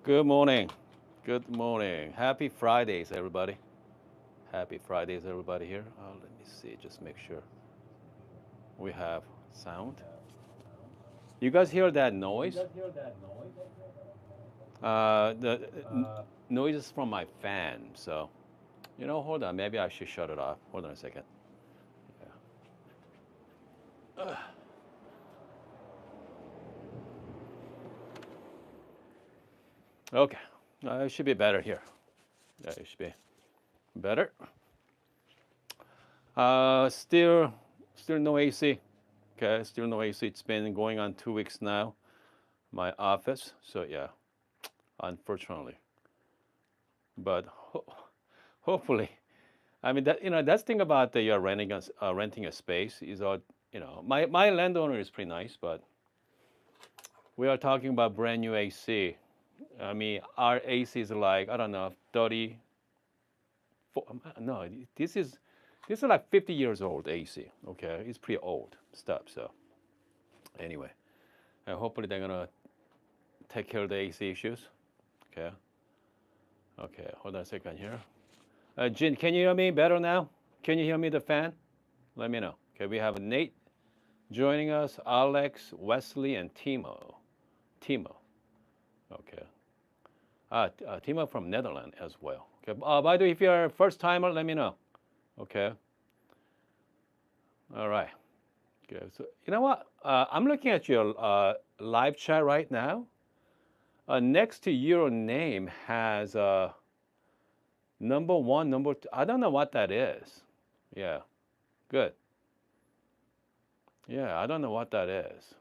Good morning. Good morning. Happy Fridays, everybody. Happy Fridays, everybody here. Let me see, just make sure we have sound. You guys hear that noise? The noise is from my fan. So, hold on. Maybe I should shut it off. Hold on a second. Yeah. Okay. It should be better here. Yeah, it should be better. Still no AC. Okay, still no AC. It's been going on 2 weeks now. My office. So yeah, unfortunately. But hopefully, I mean that's the thing about you're renting a space is my landowner is pretty nice, but we are talking about brand new AC. I mean our AC is like I don't know 30. No, this is like 50 years old AC. Okay, it's pretty old stuff. So anyway, hopefully they're gonna take care of the AC issues. Okay. Okay, hold on a second here. Jin, can you hear me better now? Can you hear me, the fan? Let me know. Okay, we have Nate joining us, Alex, Wesley, and Timo. Timo. Okay. Timo from Netherlands as well. Okay. By the way, if you're a first timer, let me know. Okay. All right. Okay. So you know what? I'm looking at your live chat right now. Next to your name has number one, number two. I don't know what that is. Yeah. Good. Yeah, I don't know what that is.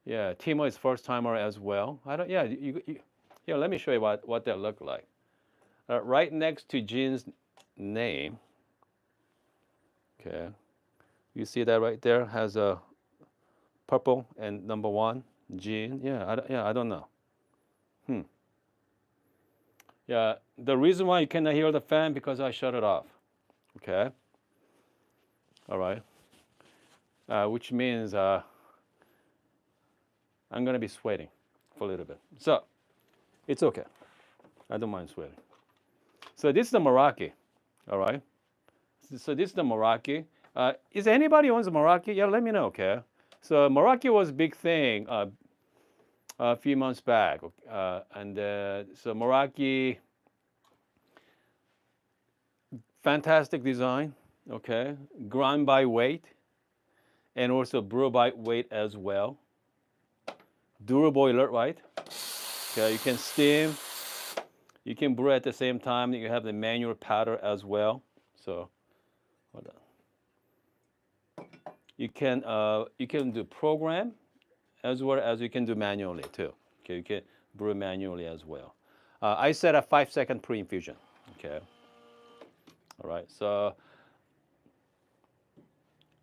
Yeah, Timo is first timer as well. I don't. Yeah, yeah. Let me show you what they look like. Right next to Jin's name. Okay, you see that right there has a purple and number one Jin. Yeah, I don't know. Hmm. Yeah, the reason why you cannot hear the fan because I shut it off. Okay. All right. Which means I'm gonna be sweating for a little bit. So it's okay. I don't mind sweating. So this is the Meraki. All right. So this is the Meraki. Is anybody owns a Meraki? Yeah, let me know. Okay. So Meraki was a big thing a few months back, and so Meraki, fantastic design. Okay, grind by weight, and also brew by weight as well. Dual boiler, right? Okay, you can steam, you can brew at the same time. You have the manual powder as well. So hold on. You can do program as well as you can do manually too. Okay, you can brew manually as well. I set a 5-second pre-infusion. Okay. All right. So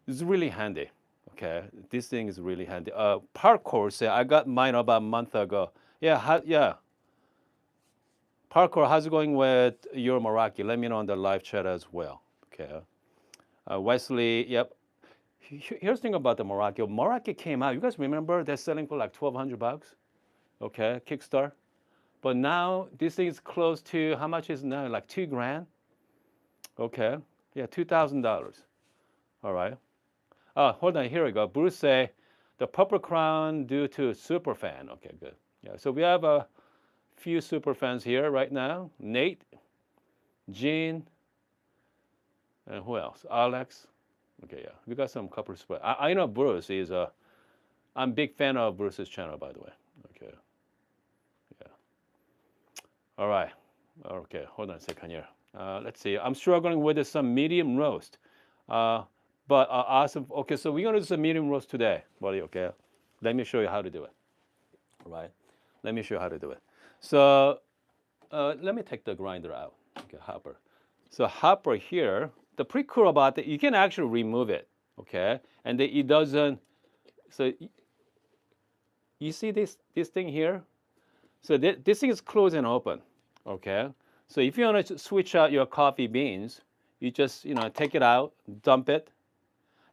it's really handy. Okay, this thing is really handy. Parkour, say I got mine about a month ago. Yeah, yeah. Parkour, how's it going with your Meraki? Let me know on the live chat as well. Okay. Wesley, yep. Here's the thing about the Meraki. Meraki came out. You guys remember they're selling for like $1,200? Okay, Kickstarter. But now this thing is close to how much is it now? Like 2 grand. Okay. Yeah, $2,000. All right. Hold on. Here we go. Bruce say the Purple Crown due to super fan. Okay, good. Yeah. So we have a few super fans here right now. Nate, Gene, and who else? Alex. Okay, yeah. We got some couple of. I know Bruce is a. I'm a big fan of Bruce's channel, by the way. Okay. Yeah. All right. Okay. Hold on a second here. Let's see. I'm struggling with some medium roast. But awesome. Okay, so we're gonna do some medium roast today, buddy. Okay, let me show you how to do it. All right, let me show you how to do it. So let me take the grinder out. Okay, hopper. So hopper here. The pretty cool about it, you can actually remove it. Okay, and it doesn't. So you see this thing here. So this thing is closed and open. Okay, so if you want to switch out your coffee beans, you just take it out, dump it,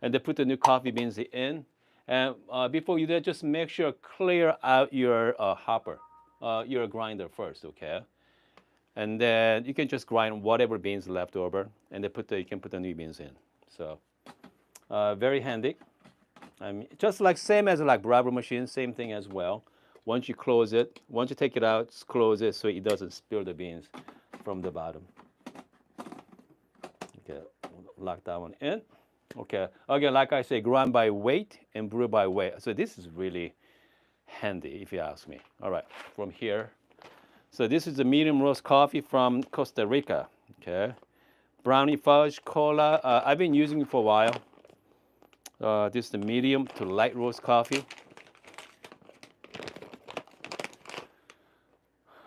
and then put the new coffee beans in. And before you do that, just make sure clear out your hopper. your grinder first, okay? And then you can just grind whatever beans left over, and then you can put the new beans in. So very handy. I mean, just like same as like barber machine, same thing as well. Once you close it, once you take it out, just close it so it doesn't spill the beans from the bottom. Okay, lock that one in. Okay, again, like I say, grind by weight and brew by weight. So this is really handy, if you ask me. All right, from here. So this is the medium roast coffee from Costa Rica. Okay, brownie fudge cola. I've been using it for a while. This is the medium to light roast coffee.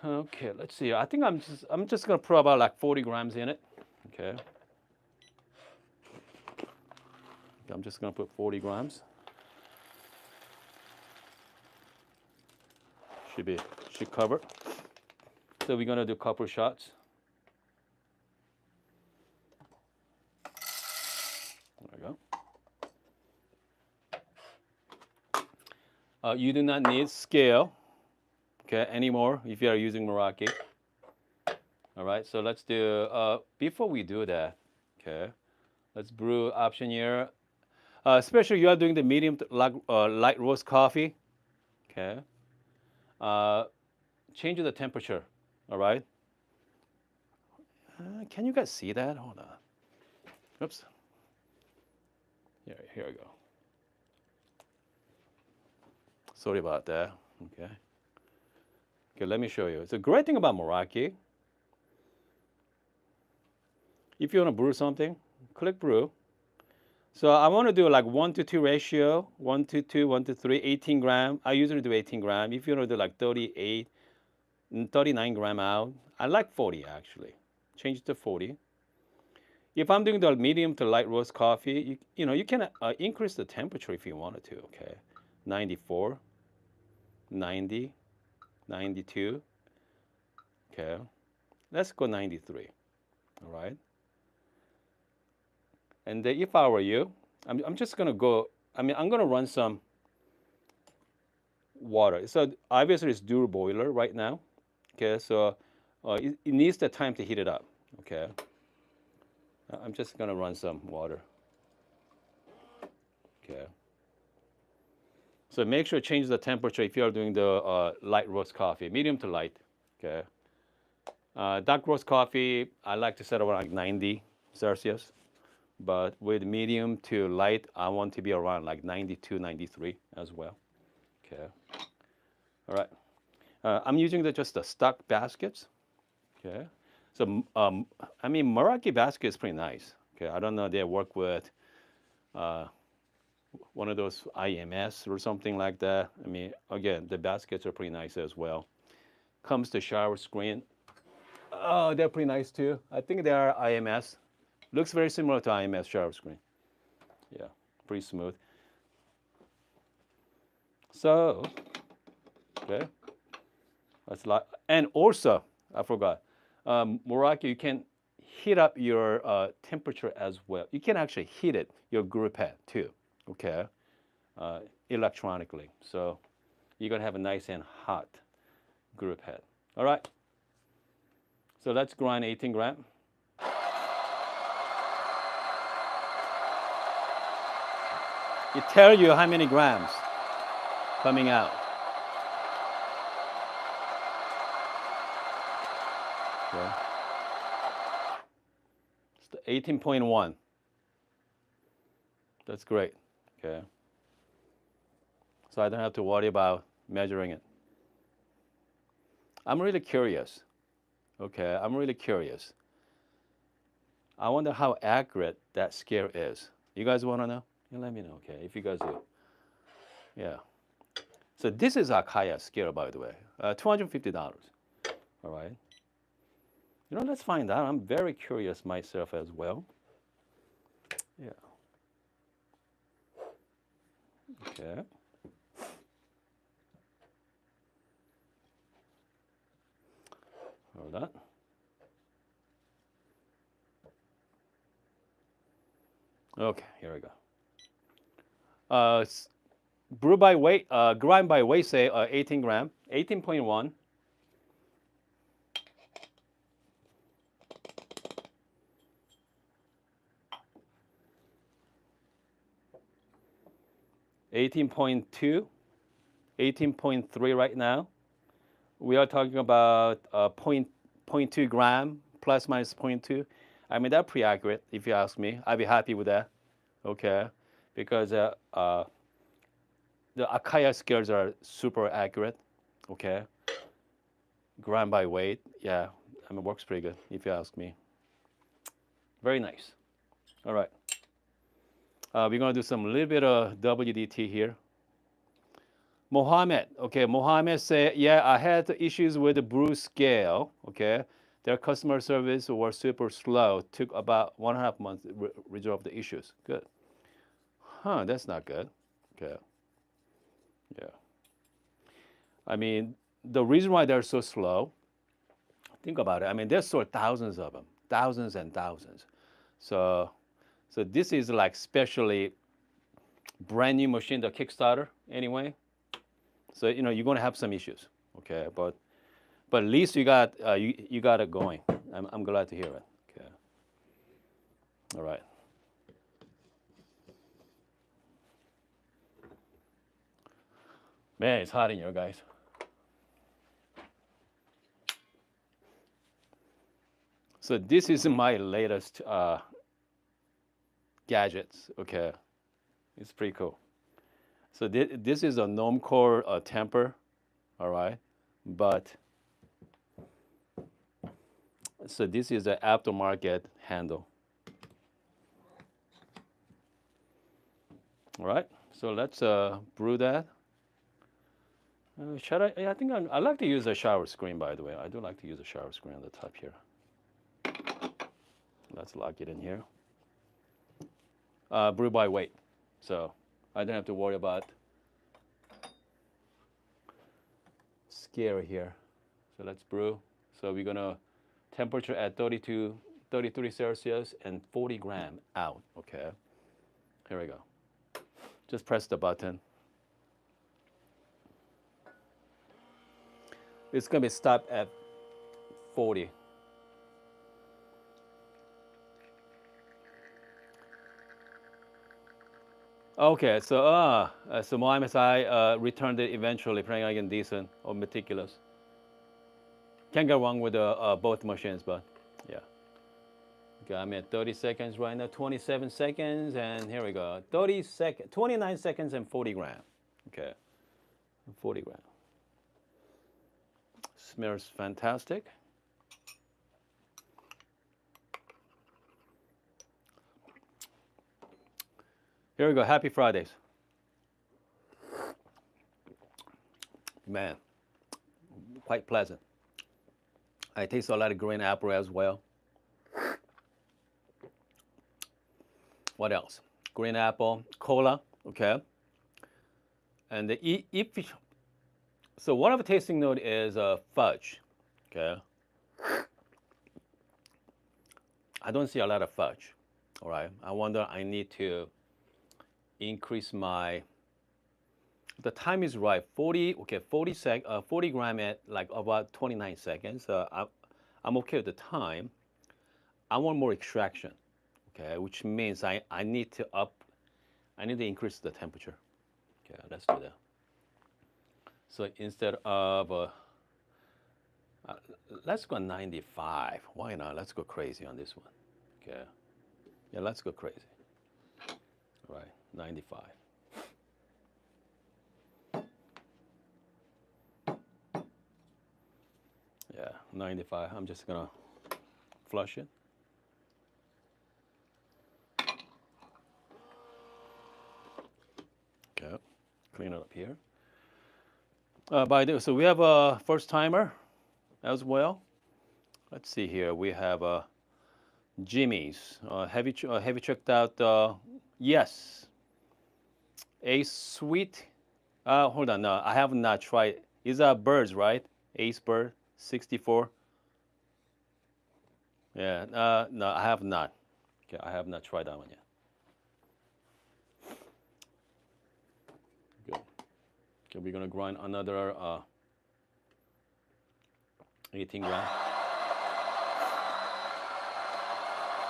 Okay, let's see. I think I'm just gonna put about like 40 grams in it. Okay. I'm just gonna put 40 grams. Should cover. So we're gonna do a couple shots. There we go. You do not need scale, okay, anymore if you are using Meraki. All right, so let's do, before we do that, okay, let's brew option here. Especially you are doing the medium to light roast coffee, okay. Change the temperature, all right. Can you guys see that? Hold on. Oops. Here we go. Sorry about that. Okay. Okay, let me show you. The great thing about Meraki, if you want to brew something, click brew. So I want to do like 1-to-2 ratio, 1-to-2, 1-to-3, 18 gram. I usually do 18 gram. If you want to do like 38, 39 gram out, I like 40 actually. Change it to 40. If I'm doing the medium to light roast coffee, you can increase the temperature if you wanted to, okay? 94, 90, 92, okay? Let's go 93, all right? And if I were you, I'm just gonna go, I'm gonna run some water. So obviously it's dual boiler right now, okay? So it needs the time to heat it up, okay? I'm just gonna run some water, okay? So make sure to change the temperature if you are doing the light roast coffee, medium to light, okay? Dark roast coffee, I like to set around like 90 Celsius. But with medium to light, I want to be around like 92, 93 as well. Okay. All right. I'm using just the stock baskets. Okay. So I mean, Meraki basket is pretty nice. Okay. I don't know. They work with one of those IMS or something like that. I mean, again, the baskets are pretty nice as well. Comes to shower screen. Oh, they're pretty nice too. I think they are IMS. Looks very similar to IMS shower screen. Yeah, pretty smooth. So, okay, that's like, and also I forgot, Moraki, you can heat up your temperature as well. You can actually heat it, your brew pad too, okay, electronically. So you're gonna have a nice and hot brew pad. All right. So let's grind 18 gram. It tells you how many grams coming out. Okay. It's the 18.1. That's great. Okay. So I don't have to worry about measuring it. I'm really curious. Okay, I'm really curious. I wonder how accurate that scale is. You guys want to know? You let me know, okay, if you guys do. Yeah. So this is Akaya scale, by the way. $250. All right. Let's find out. I'm very curious myself as well. Yeah. Okay. Hold on. Okay, here we go. Brew by weight, grind by weight, say 18 gram, 18.1. 18.2, 18.3 right now. We are talking about point 0.2 gram plus minus zero point 0.2. I mean, that's pretty accurate if you ask me. I'd be happy with that, okay? Because the Akaya scales are super accurate, okay? Gram by weight, yeah. I mean, works pretty good if you ask me. Very nice. All right. We're gonna do some little bit of WDT here. Mohammed, okay, Mohammed said, yeah, I had issues with the brew scale, okay. Their customer service was super slow. Took about 1.5 months to resolve the issues. Good. Huh, that's not good. Okay. Yeah. I mean, the reason why they're so slow, think about it. I mean, they sold thousands of them, thousands and thousands. So, so this is like specially brand new machine, the Kickstarter anyway. So you're gonna have some issues, okay? But at least you got it going. I'm glad to hear it. Okay. All right. Man, it's hot in here, guys. So this is my latest gadgets. Okay, it's pretty cool. So this is a gnome core temper, all right. But so this is the aftermarket handle. All right. So let's brew that. Should I? Yeah, I think I like to use a shower screen. By the way, I do like to use a shower screen on the top here. Let's lock it in here. Brew by weight, so I don't have to worry about scale here. So let's brew. So we're gonna temperature at 32, 33 Celsius and 40 gram out. Okay. Here we go. Just press the button. It's gonna be stopped at 40. Okay, so my MSI returned it eventually, praying again decent or meticulous. Can't go wrong with both machines, but yeah. Okay, I'm at 30 seconds right now, 27 seconds, and here we go. 30 seconds, 29 seconds and 40 gram. Okay, 40 gram. Smells fantastic. Here we go, happy Fridays. Man, quite pleasant. I taste a lot of green apple as well. What else? Green apple, cola, okay. And so one of the tasting note is fudge, okay. I don't see a lot of fudge, all right. I wonder, I need to increase the time is right, 40, okay, 40 gram at like about 29 seconds. I'm okay with the time. I want more extraction, okay, which means I need to increase the temperature. Okay, let's do that. So instead of, let's go 95. Why not? Let's go crazy on this one. Okay. Yeah, let's go crazy. All right, 95. Yeah, 95. I'm just gonna flush it. Okay, clean it up here. By the way, so we have a first timer as well. Let's see here. We have Jimmy's. Have you checked out? Yes, Ace Sweet. Hold on, no, I have not tried. These are birds, right? Ace Bird 64. Yeah, no, I have not. Okay, I have not tried that one yet. Good. Okay, we're gonna grind another 18 gram.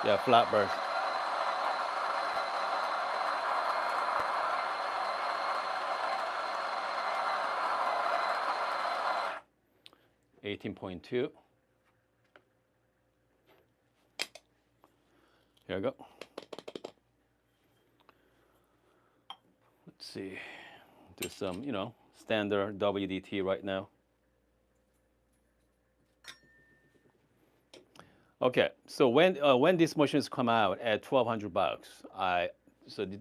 Yeah, flat burst. 18.2. Here we go. Let's see. Do some, standard WDT right now. Okay, so when these machines come out at $1,200,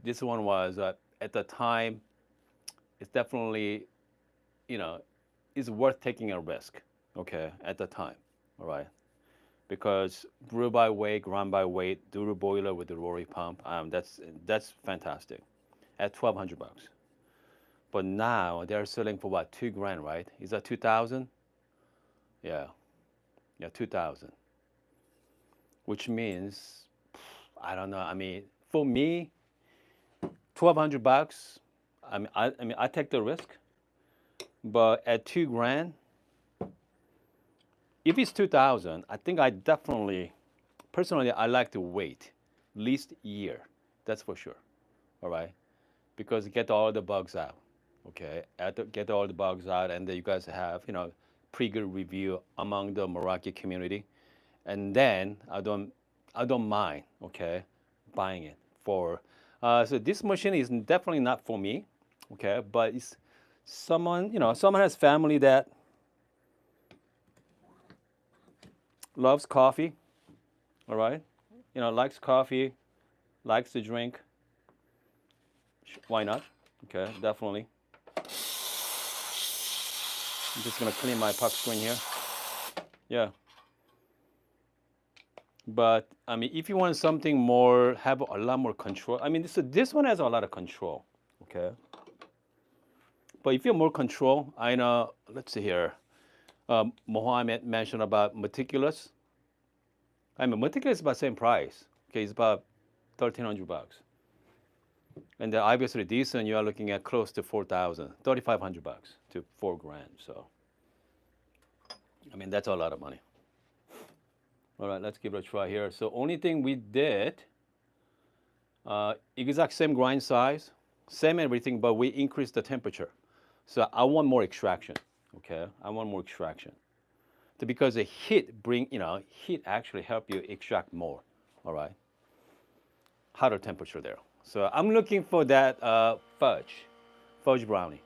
this one was at the time, it's definitely, it's worth taking a risk. Okay, at the time, all right, because brew by weight, grind by weight, dual boiler with the rotary pump, that's fantastic, at $1,200. But now they're selling for what, $2,000, right? Is that 2,000? Yeah, 2,000. Which means, I don't know. I mean, for me, $1,200. I take the risk, but at $2,000, if it's 2,000, I think I definitely, personally, I like to wait at least a year. That's for sure. All right, because get all the bugs out. Okay, get all the bugs out, and then you guys have pretty good review among the Meraki community, and then I don't mind, okay, buying it for. So this machine is definitely not for me, okay, but it's someone has family that loves coffee, all right, likes coffee, likes to drink. Why not? Okay, definitely. I'm just gonna clean my puck screen here. Yeah. But I mean, if you want something more, have a lot more control. I mean, this one has a lot of control, okay. But if you have more control, I know. Let's see here. Mohammed mentioned about meticulous. I mean, meticulous is about the same price. Okay, it's about $1,300. And then obviously decent, you are looking at close to 4,000, $3,500 to $4,000. So, I mean, that's a lot of money. All right, let's give it a try here. So only thing we did, exact same grind size, same everything, but we increased the temperature. So I want more extraction, okay? I want more extraction. Because the heat heat actually help you extract more, all right? Hotter temperature there. So I'm looking for that fudge brownie.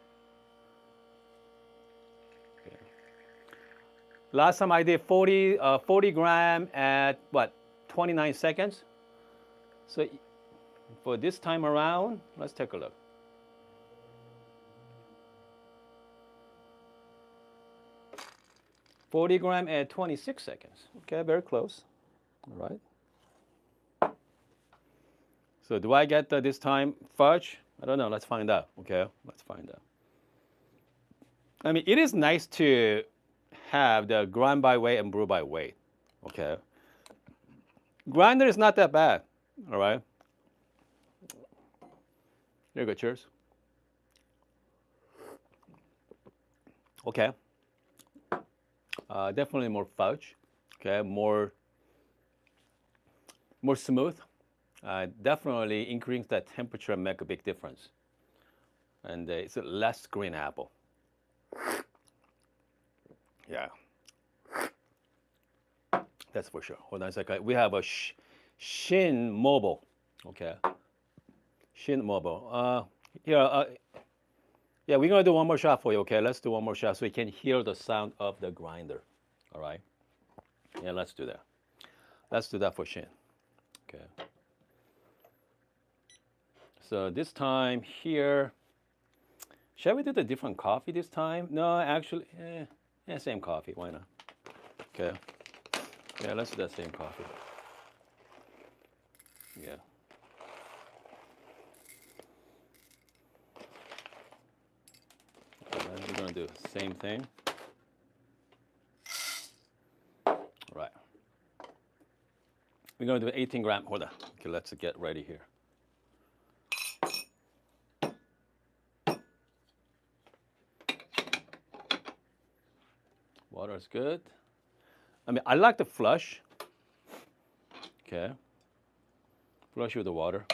Okay. Last time I did 40 gram at what, 29 seconds. So for this time around, let's take a look. $40 gram at 26 seconds. Okay, very close. All right. So do I get this time fudge? I don't know. Let's find out. Okay, let's find out. I mean, it is nice to have the grind by weight and brew by weight. Okay. Grinder is not that bad. All right. Here you go. Cheers. Okay. Definitely more fudge. Okay, more smooth. Definitely increasing that temperature and make a big difference. And it's less green apple. Yeah. That's for sure. Hold on a second. We have a Shin Mobile. Okay. Shin Mobile. Here. Yeah, we're gonna do one more shot for you. Okay, let's do one more shot so you can hear the sound of the grinder. All right. Yeah, let's do that. Let's do that for Shin. Okay. So this time here, shall we do the different coffee this time? No, actually, yeah, same coffee. Why not? Okay. Yeah, let's do that same coffee. Yeah. Okay, we're gonna do the same thing. All right. We're gonna do 18 gram. Hold on. Okay, let's get ready here. Water is good. I mean, I like to flush. Okay. Flush with the water.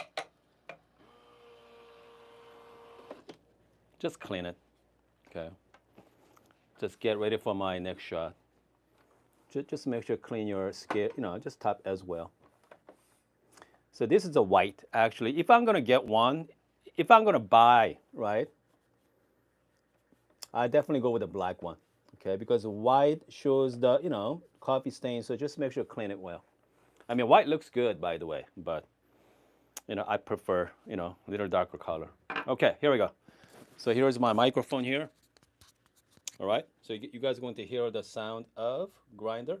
Just clean it. Okay. Just get ready for my next shot. Just make sure clean your skin, just top as well. So this is a white, actually. If I'm gonna get one, if I'm gonna buy, right, I definitely go with the black one, okay? Because the white shows the, coffee stain, so just make sure clean it well. I mean, white looks good, by the way, but, I prefer, a little darker color. Okay, here we go. So here's my microphone here. All right, so you guys are going to hear the sound of grinder.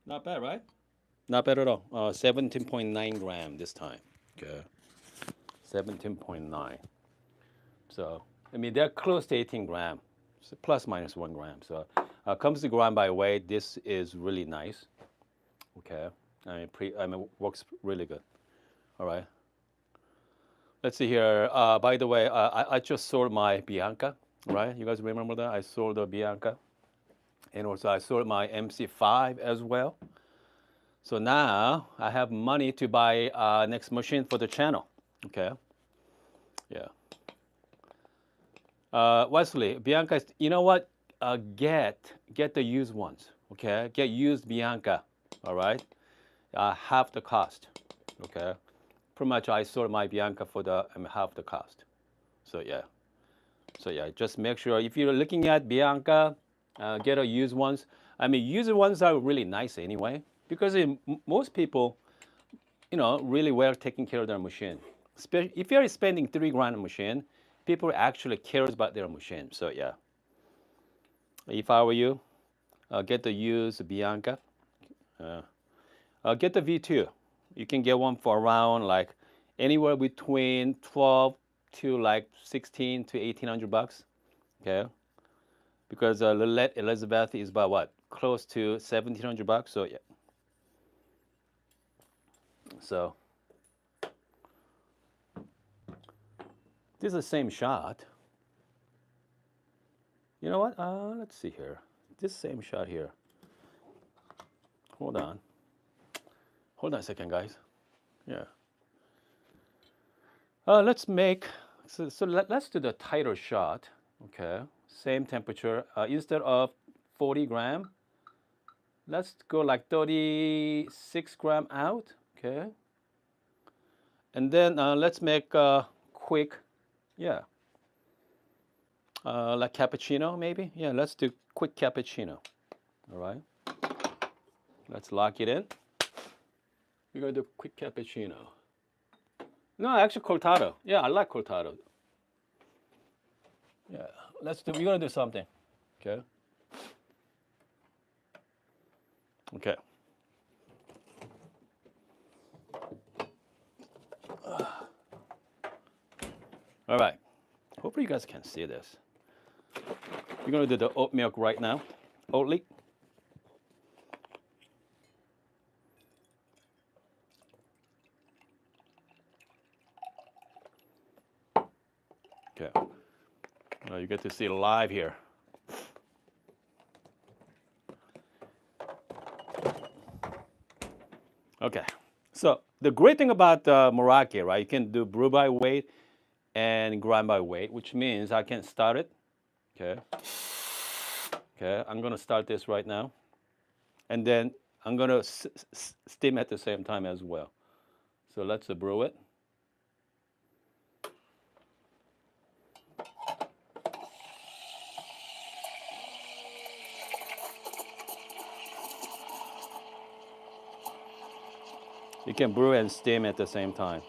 Not bad, right? Not bad at all. 17.9 gram this time. Okay, 17.9. So, I mean, they're close to 18 gram, so plus minus 1 gram. So, comes to gram by weight, this is really nice. Okay, I mean, works really good. All right. Let's see here. By the way, I just sold my Bianca, right? You guys remember that? I sold the Bianca. And also I sold my MC5 as well. So now I have money to buy next machine for the channel. Okay. Yeah. Wesley, Bianca, you know what? Get the used ones. Okay. Get used Bianca. All right. Half the cost. Okay. Pretty much I sold my Bianca for half the cost. So yeah. So yeah, just make sure if you're looking at Bianca, get a used ones. I mean, used ones are really nice anyway because most people, really well taking care of their machine. If you're spending 3 grand on a machine, people actually cares about their machine. So yeah, if I were you, get the used Bianca. Get the V2. You can get one for around like anywhere between 12 to like 16 to 1800 bucks. Okay. Because Lilette Elizabeth is about what? Close to 1700 bucks. So yeah. So this is the same shot. You know what? Let's see here. This same shot here. Hold on. Hold on a second, guys. Yeah. Let's make, let's do the tighter shot. Okay. Same temperature. Instead of 40 gram, let's go like 36 gram out. Okay. And then let's make a quick, yeah. Like cappuccino maybe? Yeah, let's do quick cappuccino. All right. Let's lock it in. We're gonna do quick cappuccino. No, actually cortado. Yeah, I like cortado. Yeah, we're gonna do something. Okay. Okay. All right. Hopefully you guys can see this. We're gonna do the oat milk right now. Oatly. Okay. You get to see it live here. Okay. So the great thing about Meraki, right? You can do brew by weight and grind by weight, which means I can start it. Okay. Okay. I'm gonna start this right now, and then I'm gonna steam at the same time as well. So let's brew it. You can brew and steam at the same time.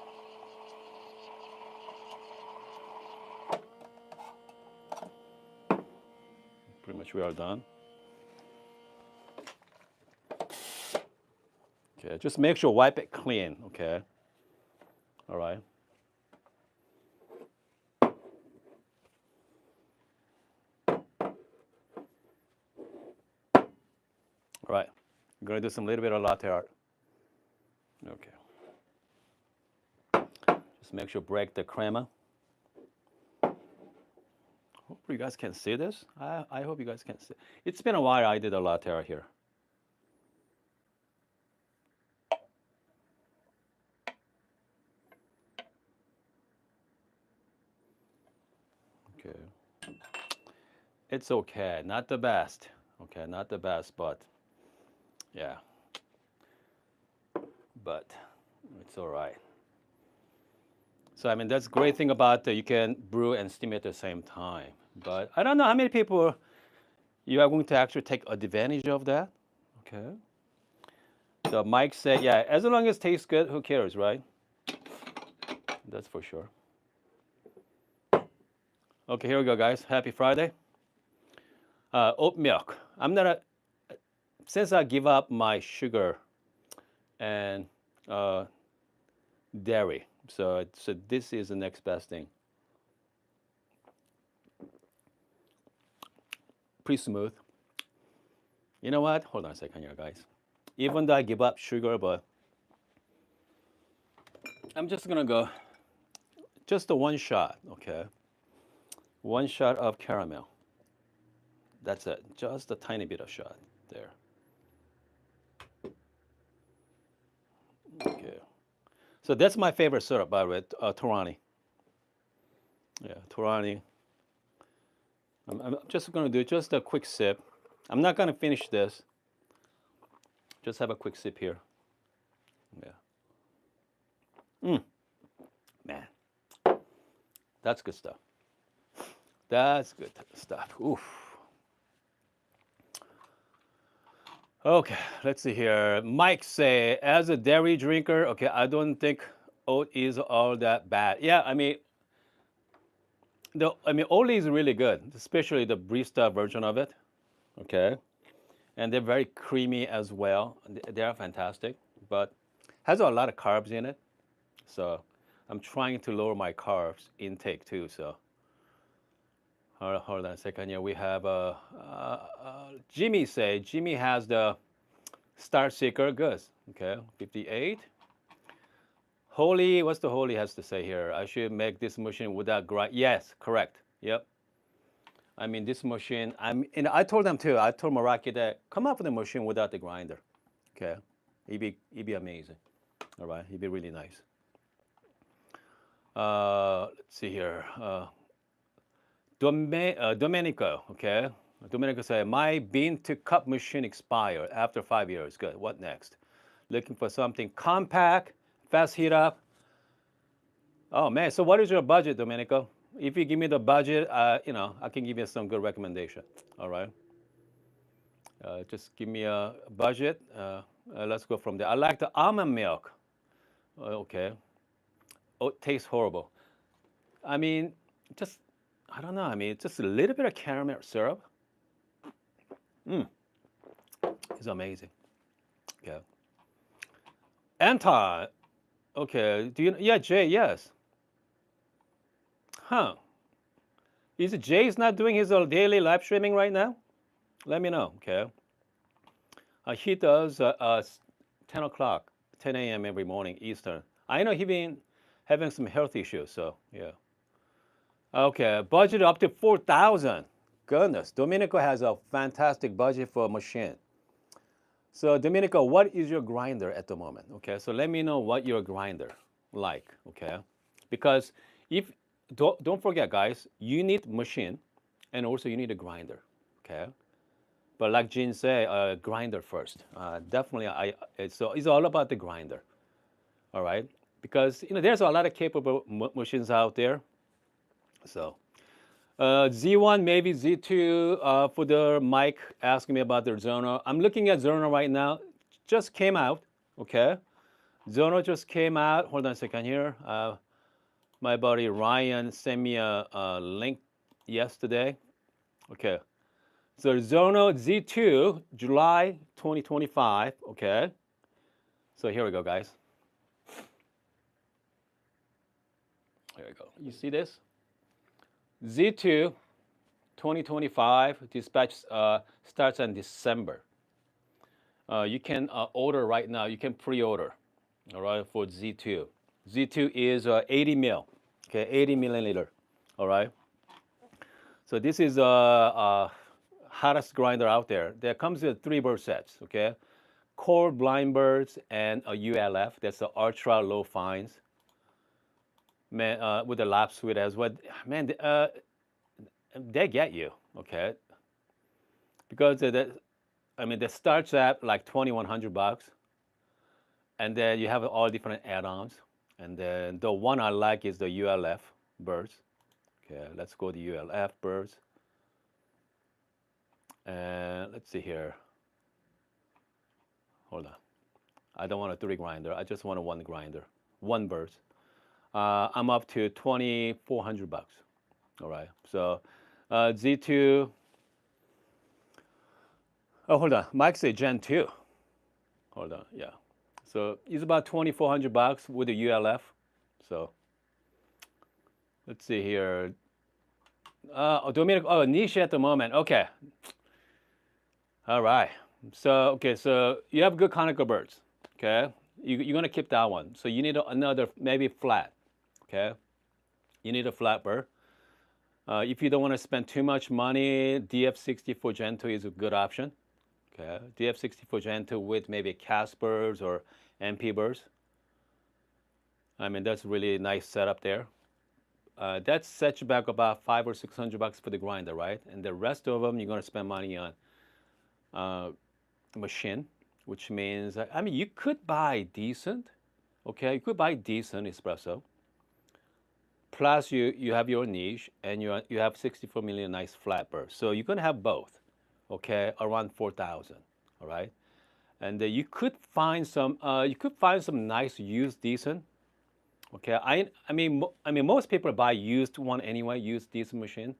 Pretty much we are done. Okay, just make sure wipe it clean, okay? All right. All right, I'm gonna do some little bit of latte art. Okay. Just make sure break the crema. Hope you guys can see this. I hope you guys can see. It's been a while I did a latte art here. Okay. It's okay. Not the best. Okay, not the best, but yeah, but it's all right. So I mean, that's the great thing about you can brew and steam at the same time. But I don't know how many people you are going to actually take advantage of that. Okay. So Mike said, yeah, as long as it tastes good, who cares, right? That's for sure. Okay, here we go, guys. Happy Friday. Oat milk. I'm not a, since I give up my sugar and uh, dairy, so this is the next best thing. Pretty smooth. You know what? Hold on a second here, guys. Even though I give up sugar, but I'm just gonna go just the one shot, okay? One shot of caramel. That's it. Just a tiny bit of shot there. Okay. So that's my favorite syrup, by the way, Torani. Yeah, Torani. I'm just gonna do just a quick sip. I'm not gonna finish this. Just have a quick sip here. Yeah. Man, that's good stuff. That's good stuff. Oof. Okay, let's see here. Mike say, as a dairy drinker, okay, I don't think oat is all that bad. Yeah, oat is really good, especially the barista version of it. Okay, and they're very creamy as well. They are fantastic, but has a lot of carbs in it. So I'm trying to lower my carbs intake too. So hold on a second. Yeah, we have Jimmy say Jimmy has the Star Seeker goods. Okay, 58. Holy, what's the holy has to say here? I should make this machine without grind. Yes, correct. Yep. I mean this machine. And I told them too. I told Meraki that come up with a machine without the grinder. Okay, it'd be amazing. All right, it'd be really nice. Let's see here. Domenico, okay. Domenico said, my bean to cup machine expired after 5 years. Good. What next? Looking for something compact, fast heat up. Oh man, so what is your budget, Domenico? If you give me the budget, I can give you some good recommendation. All right. Just give me a budget. Let's go from there. I like the almond milk. Okay. Oh, it tastes horrible. I mean, just I don't know. I mean, just a little bit of caramel syrup. It's amazing. Okay. Anton. Okay. Do you? Yeah, Jay. Yes. Huh. Is Jay's not doing his daily live streaming right now? Let me know. Okay. He does 10 o'clock, 10 a.m. every morning Eastern. I know he been having some health issues, so yeah. Okay, budget up to 4,000. Goodness, Domenico has a fantastic budget for a machine. So Domenico, what is your grinder at the moment? Okay, so let me know what your grinder like. Okay, because if don't forget, guys, you need machine, and also you need a grinder. Okay, but like Jin said, grinder first. Definitely, it's all about the grinder. All right, because there's a lot of capable machines out there. So Z1, maybe Z2 for the mic asking me about their Zono. I'm looking at Zono right now. Just came out, okay? Zono just came out. Hold on a second here. My buddy Ryan sent me a link yesterday. Okay. So Zono Z2, July 2025, okay? So here we go, guys. Here we go. You see this? Z2 2025 dispatch starts in December. You can order right now. You can pre-order, all right, for Z2. Z2 is 80 mil, okay, 80 milliliter, all right. So this is hottest grinder out there. There comes with 3 bird sets, okay, core blind birds and a ULF. That's the ultra low fines. Man, with the lap suite as well. Man, they get you, okay? Because that starts at like $2,100, and then you have all different add-ons, and then the one I like is the ULF birds. Okay, let's go to ULF birds, and let's see here. Hold on, I don't want a 3 grinder. I just want a 1 grinder, one birds. I'm up to $2,400. All right, so Z2. Oh, hold on. Mike said Gen 2. Hold on. Yeah. So it's about $2,400 with the ULF. So let's see here. Dominic, niche at the moment. Okay. All right. So you have good conical birds. Okay. You're gonna keep that one. So you need another maybe flat. Okay. You need a flat bird. If you don't want to spend too much money, DF64 Gen 2 is a good option. Okay, DF64 Gen 2 with maybe Caspers or MP birds. That's really nice setup there. That sets you back about $500 or $600 for the grinder, right? And the rest of them, you're gonna spend money on machine, which means you could buy decent. Okay, you could buy decent espresso. Plus, you have your niche, and you have 64 million nice flat birds. So you're gonna have both. Okay, around 4,000. All right, and you could find some nice used decent. Okay, most people buy used one anyway, used decent machine,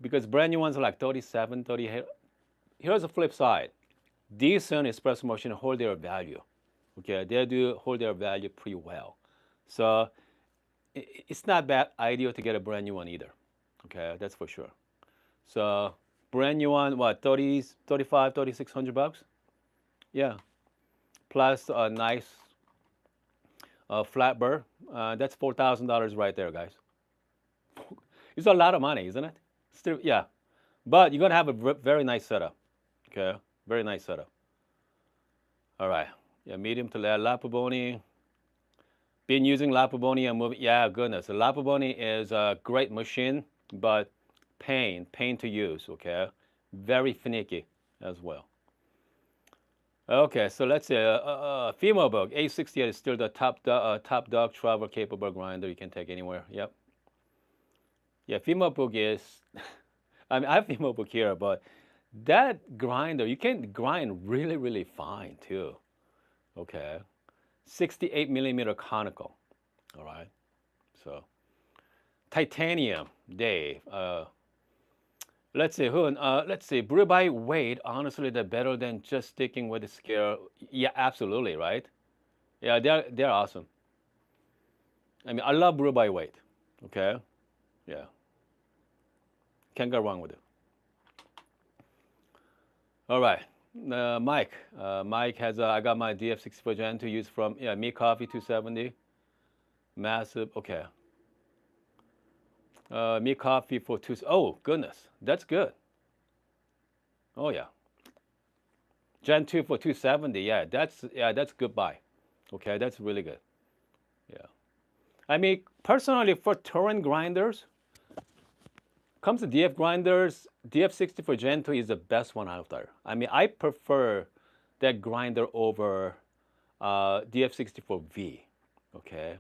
because brand new ones are like 37, 38. Here's the flip side: decent espresso machine hold their value. Okay, they do hold their value pretty well. So it's not bad idea to get a brand new one either. Okay, that's for sure. So brand new one, what, 30, 35, $3,600? Yeah. Plus a nice flat bird. That's $4,000 right there, guys. It's a lot of money, isn't it? Still, yeah. But you're gonna have a very nice setup. Okay, very nice setup. All right. Yeah, medium to low Lapaboni. Been using Lapaboni and moving. Yeah, goodness. The Lapaboni is a great machine, but pain to use. Okay, very finicky as well. Okay, so let's say female bug A68 is still the top dog travel capable grinder you can take anywhere. Yep. Yeah, female bug is. I have female bug here, but that grinder you can grind really fine too. Okay, 68 millimeter conical. All right, so titanium, Dave. Let's see, Hoon. Let's see, brew by weight. Honestly, they're better than just sticking with the scale. Yeah, absolutely, right? Yeah, they're awesome. I love brew by weight. Okay, yeah, can't go wrong with it. All right, Mike. Mike has. I got my DF64 Gen to use from Me Coffee 270. Massive. Okay. Me Coffee for two. Oh goodness, that's good. Oh yeah. Gen 2 for 270. Yeah, that's good buy. Okay, that's really good. Yeah. Personally, for torrent grinders, comes to DF grinders, DF64 Gen 2 is the best one out there. I prefer that grinder over DF64V. Okay,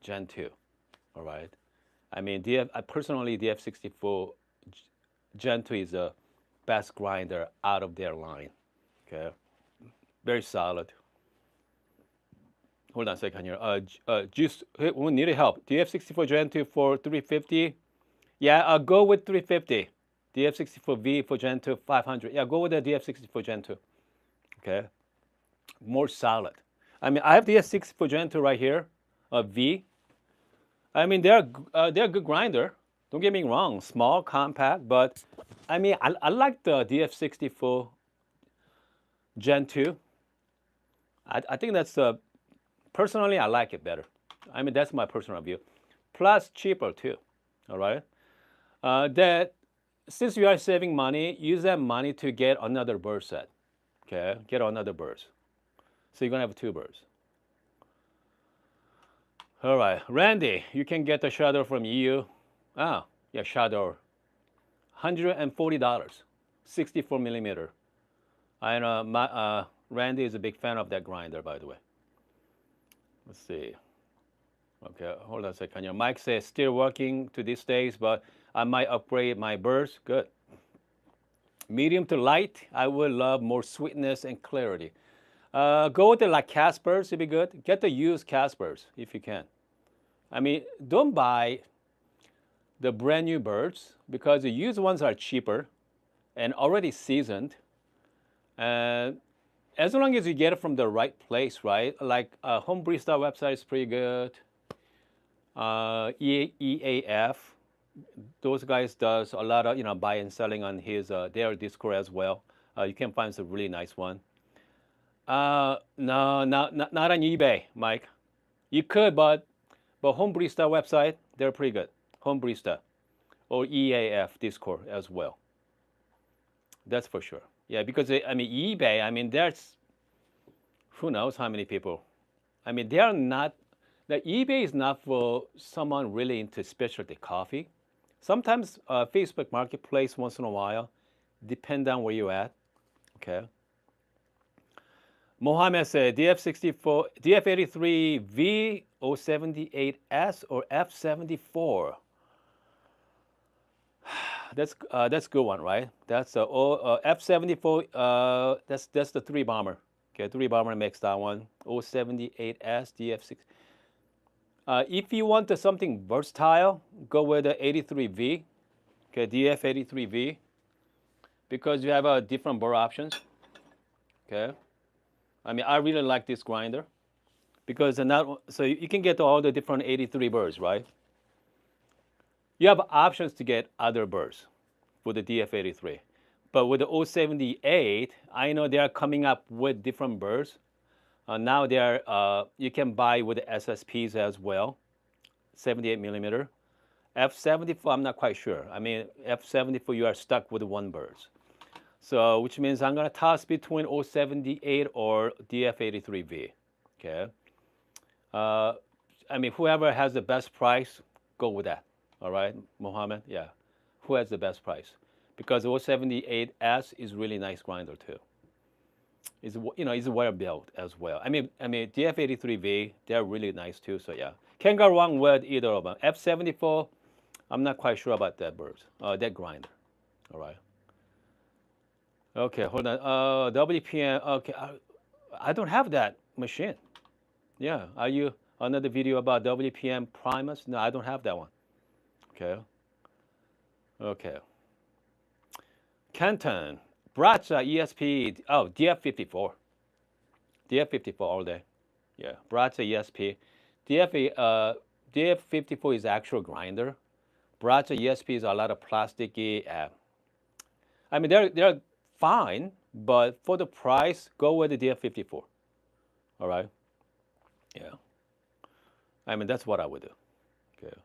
Gen 2. All right. Personally, DF64 Gen 2 is the best grinder out of their line. Okay, very solid. Hold on a second here. Juice, we need help. DF64 Gen 2 for 350. Yeah, go with 350. DF64V for Gen 2 500. Yeah, go with the DF64 Gen 2. Okay, more solid. I have DF64 Gen 2 right here. V. They're a good grinder. Don't get me wrong, small, compact, but I like the DF64 Gen 2. I think that's personally I like it better. That's my personal view. Plus cheaper too. All right. That since you are saving money, use that money to get another bird set. Okay, get another birds. So you're gonna have 2 birds. All right, Randy, you can get the shadow from EU. Ah, yeah, shadow. $140, 64 millimeter. I know Randy is a big fan of that grinder, by the way. Let's see. Okay, hold on a second. Your mic says still working to these days, but I might upgrade my burst. Good. Medium to light, I would love more sweetness and clarity. Go with the like Caspers, it'd be good. Get the used Caspers if you can. I mean, don't buy the brand new birds because the used ones are cheaper and already seasoned. And as long as you get it from the right place, right? Like Home Barista website is pretty good. EAF, those guys does a lot of buy and selling on his their Discord as well. You can find some really nice one. No, not on eBay, Mike. You could, but Home Barista website, they're pretty good. Home Barista or EAF Discord as well. That's for sure. Yeah, because I mean eBay, I mean there's who knows how many people. I mean they are not. The eBay is not for someone really into specialty coffee. Sometimes Facebook Marketplace once in a while, depend on where you're at. Okay. Mohammed said DF64, DF83V, O78S, or F74. That's a good one, right? That's F74. That's the three bomber. Okay, three bomber makes that one. O78S, DF6. If you want something versatile, go with the 83V. Okay, DF83V, because you have different burr options. Okay. I mean, I really like this grinder because so you can get all the different 83 burrs, right? You have options to get other burrs for the DF83. But with the 078, I know they are coming up with different burrs. Now you can buy with the SSPs as well, 78 millimeter. F74, I'm not quite sure. I mean, F74, you are stuck with one burrs. So, which means I'm going to toss between 078 or DF83V. Okay. I mean, whoever has the best price, go with that. All right, Mohammed? Yeah. Who has the best price? Because 078S is really nice grinder too. It's well built as well. I mean, DF83V, they're really nice too. So yeah, can't go wrong with either of them. F74, I'm not quite sure about that that grinder. All right. Okay, hold on. WPM. Okay, I don't have that machine. Yeah, are you another video about WPM Primus? No, I don't have that one. Okay. Okay. Canton, Bracha ESP. Oh, DF54. DF54 all day. Yeah, Bracha ESP. DF54 is actual grinder. Bracha ESP is a lot of plasticky. I mean, they're fine, but for the price, go with the DF54. All right. Yeah. I mean, that's what I would do. Okay.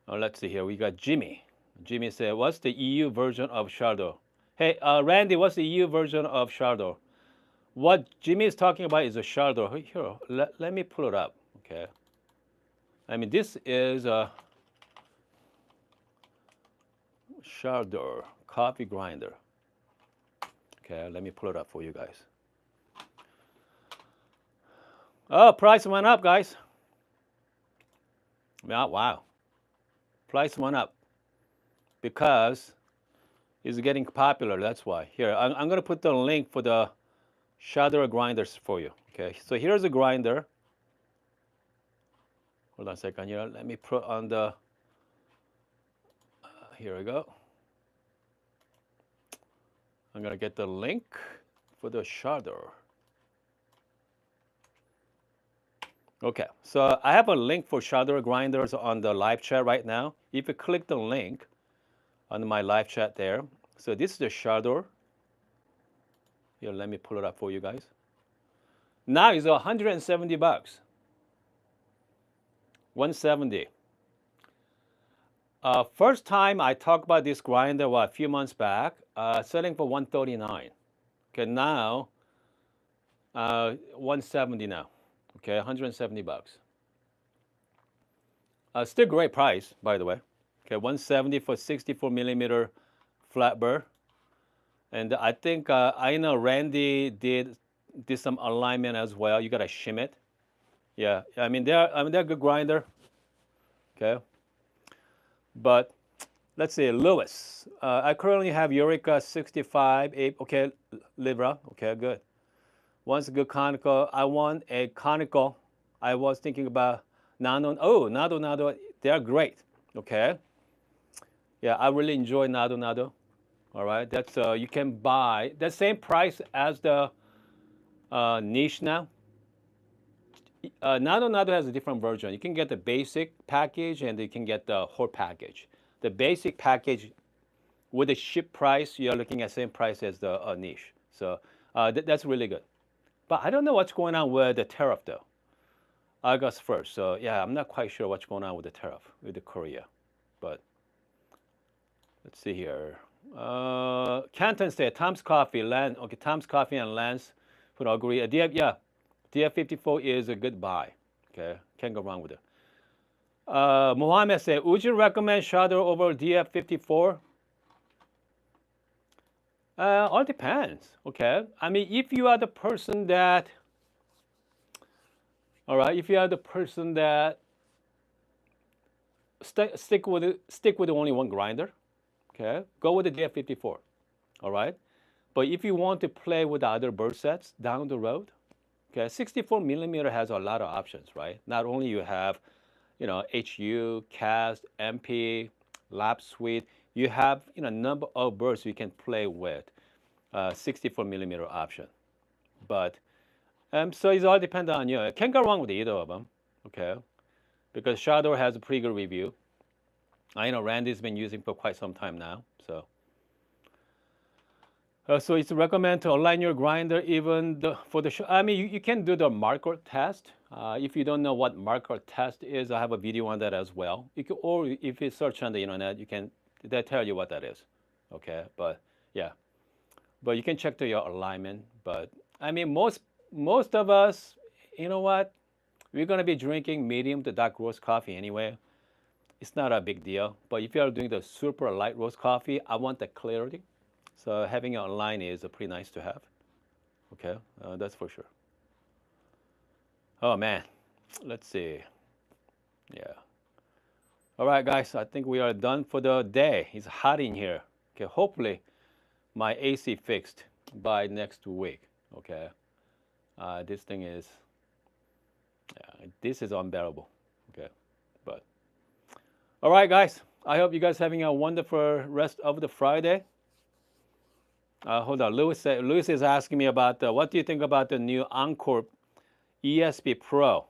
Let's see here. We got Jimmy. Jimmy said, "What's the EU version of Chardonnay?" Hey, Randy, what's the EU version of Chardonnay? What Jimmy is talking about is a Chardonnay. Here, let me pull it up. Okay. I mean, this is a Chardonnay coffee grinder. Okay, let me pull it up for you guys. Oh, price went up, guys. Yeah, wow. Price went up because it's getting popular. That's why. Here, I'm going to put the link for the Chardonnay grinders for you. Okay, so here's a grinder. Hold on a second here. Let me put on the. Here we go. I'm going to get the link for the Chardonnay. Okay, so I have a link for Chardonnay grinders on the live chat right now. If you click the link on my live chat there, so this is the Chardonnay. Here, let me pull it up for you guys. Now it's 170 bucks. 170. First time I talked about this grinder a few months back, selling for 139. Okay, now 170 now. Okay, 170 bucks. Still great price, by the way. Okay, 170 for 64 millimeter flat burr. And I think I know Randy did some alignment as well. You gotta shim it. Yeah, they're a good grinder. Okay, but let's see, Lewis. I currently have Eureka 65, 8, okay, Libra. Okay, good. Wants a good conical. I want a conical. I was thinking about Nano. Oh, Nado. They're great. Okay. Yeah, I really enjoy Nado. All right. That's you can buy the same price as the niche now. Nado has a different version. You can get the basic package and you can get the whole package. The basic package with the ship price, you're looking at same price as the niche. So that's really good. But I don't know what's going on with the tariff though. August 1st. So yeah, I'm not quite sure what's going on with the tariff with the Korea. But let's see here. Canton said Tom's Coffee, Lance. Okay, Tom's Coffee and Lance would agree. DF54 is a good buy. Okay, can't go wrong with it. Mohammed said, would you recommend Shadow over DF54? All depends. Okay, I mean, if you are the person that, all right, if you are the person that stick with only one grinder, okay, go with the DF54. All right, but if you want to play with other burr sets down the road, okay, 64 millimeter has a lot of options, right? Not only you have, HU, cast, MP, lap suite, you have a number of burrs you can play with. 64 millimeter option, but so it's all dependent on you. Can't go wrong with either of them, okay? Because Shadow has a pretty good review. I know Randy's been using for quite some time now, so. So it's recommended to align your grinder even for the show. I mean, you can do the marker test. If you don't know what marker test is, I have a video on that as well. Or if you search on the internet, they tell you what that is. Okay, but yeah, but you can check your alignment. But I mean, most of us, you know what? We're gonna be drinking medium to dark roast coffee anyway. It's not a big deal. But if you are doing the super light roast coffee, I want the clarity. So having it online is pretty nice to have. Okay, that's for sure. Oh man, let's see. Yeah. All right, guys, I think we are done for the day. It's hot in here. Okay, hopefully my AC fixed by next week. Okay, this thing is, this is unbearable. Okay, but all right, guys. I hope you guys having a wonderful rest of the Friday. Hold on, Lewis is asking me about what do you think about the new Encore ESP Pro?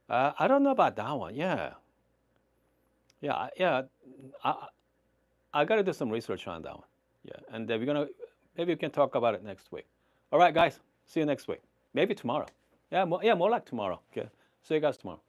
I don't know about that one. Yeah. I got to do some research on that one. Yeah, and maybe we can talk about it next week. All right, guys. See you next week. Maybe tomorrow. Yeah, more like tomorrow. Okay. See you guys tomorrow.